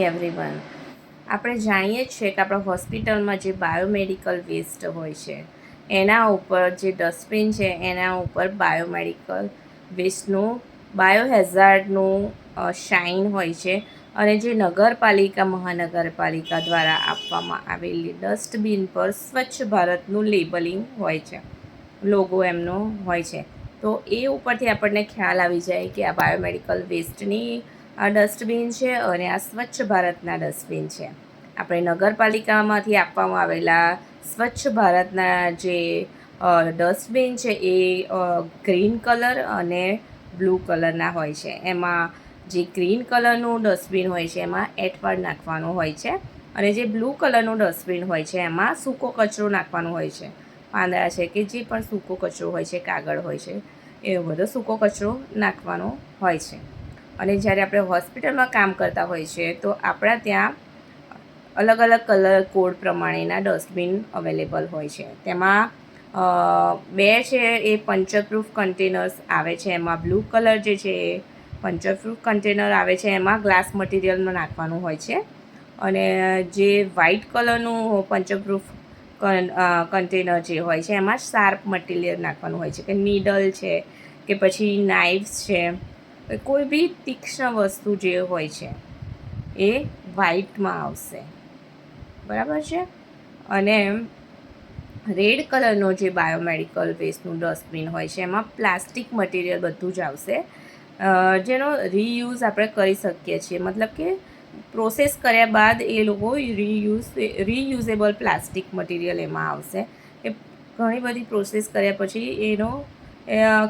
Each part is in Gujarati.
એવરીવન. આપણે જાણીએ જ છીએ કે આપણા હોસ્પિટલમાં જે બાયોમેડિકલ વેસ્ટ હોય છે એના ઉપર જે ડસ્ટબિન છે એના ઉપર બાયોમેડિકલ વેસ્ટનું બાયોહેઝાર્ડનું શાઇન હોય છે. અને જે નગરપાલિકા મહાનગરપાલિકા દ્વારા આપવામાં આવેલી ડસ્ટબિન પર સ્વચ્છ ભારતનું લેબલિંગ હોય છે, લોગો એમનો હોય છે. તો એ ઉપરથી આપણને ખ્યાલ આવી જાય કે આ બાયોમેડિકલ વેસ્ટની આ ડસ્ટબિન છે અને આ સ્વચ્છ ભારતના ડસ્ટબિન છે. આપણે નગરપાલિકામાંથી આપવામાં આવેલા સ્વચ્છ ભારતના જે ડસ્ટબિન છે એ ગ્રીન કલર અને બ્લુ કલરના હોય છે. એમાં જે ગ્રીન કલરનું ડસ્ટબિન હોય છે એમાં એઠવાડ નાખવાનું હોય છે અને જે બ્લુ કલરનું ડસ્ટબિન હોય છે એમાં સૂકો કચરો નાખવાનો હોય છે. પાંદડા છે કે જે પણ સૂકો કચરો હોય છે, કાગળ હોય છે, એવો બધો સૂકો કચરો નાખવાનો હોય છે. અને જ્યારે આપણે હોસ્પિટલમાં કામ કરતા હોય છે તો આપણા ત્યાં અલગ અલગ કલર કોડ પ્રમાણેના ડસ્ટબિન અવેલેબલ હોય છે. તેમાં બે છે એ પંચરપ્રૂફ કન્ટેનર્સ આવે છે. એમાં બ્લુ કલર જે છે એ પંચરપ્રૂફ કન્ટેનર આવે છે, એમાં ગ્લાસ મટીરિયલમાં નાખવાનું હોય છે. અને જે વ્હાઇટ કલરનું પંચરપ્રૂફ કન્ટેનર જે હોય છે એમાં શાર્પ મટીરિયલ નાખવાનું હોય છે, કે નીડલ છે કે પછી નાઇફ્સ છે, કોઈ બી તીક્ષ્ણ વસ્તુ જે હોય છે એ વ્હાઇટમાં આવશે, બરાબર છે. અને રેડ કલરનો જે બાયોમેડિકલ વેસ્ટનું ડસ્ટબિન હોય છે એમાં પ્લાસ્ટિક મટીરિયલ બધું જ આવશે, જેનો રીયુઝ આપણે કરી શકીએ છીએ. મતલબ કે પ્રોસેસ કર્યા બાદ એ લોકો રીયુઝેબલ પ્લાસ્ટિક મટીરિયલ એમાં આવશે. કે ઘણી બધી પ્રોસેસ કર્યા પછી એનો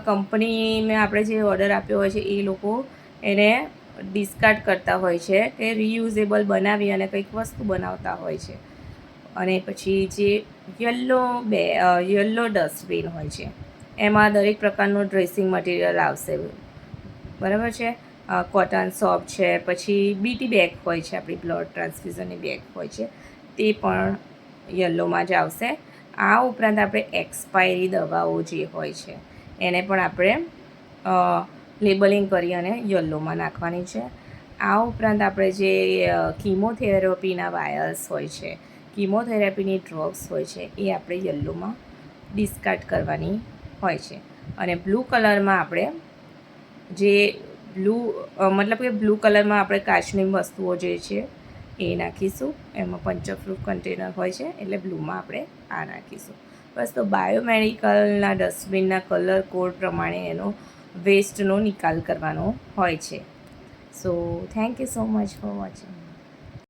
કંપનીને આપણે જે ઓર્ડર આપ્યો હોય છે એ લોકો એને ડિસ્કાર્ડ કરતા હોય છે, કે રીયુઝેબલ બનાવી અને કંઈક વસ્તુ બનાવતા હોય છે. અને પછી જે યલો ડસ્ટબિન હોય છે એમાં દરેક પ્રકારનું ડ્રેસિંગ મટીરિયલ આવશે, બરાબર છે. કોટન સોપ છે, પછી બીટી બેગ હોય છે, આપણી બ્લડ ટ્રાન્સફ્યુઝનની બેગ હોય છે, તે પણ યલોમાં જ આવશે. આ ઉપરાંત આપણે એક્સપાયરી દવાઓ જે હોય છે એને પણ આપણે લેબલિંગ કરી અને યલોમાં નાખવાની છે. આ ઉપરાંત આપણે જે કીમોથેરાપીના વાયર્સ હોય છે, કીમોથેરાપીની ડ્રગ્સ હોય છે, એ આપણે યલોમાં ડિસ્કાર્ડ કરવાની હોય છે. અને બ્લુ કલરમાં આપણે જે મતલબ કે બ્લુ કલરમાં આપણે કાચની વસ્તુઓ જે છે એ નાખીશું. એમાં પંચરપ્રૂફ કન્ટેનર હોય છે એટલે બ્લુમાં આપણે આ નાખીશું. બસ. તો બાયોમેડિકલના ડસ્ટબિનના કલર કોડ પ્રમાણે એનો વેસ્ટનો નિકાલ કરવાનો હોય છે. So thank you so much for watching.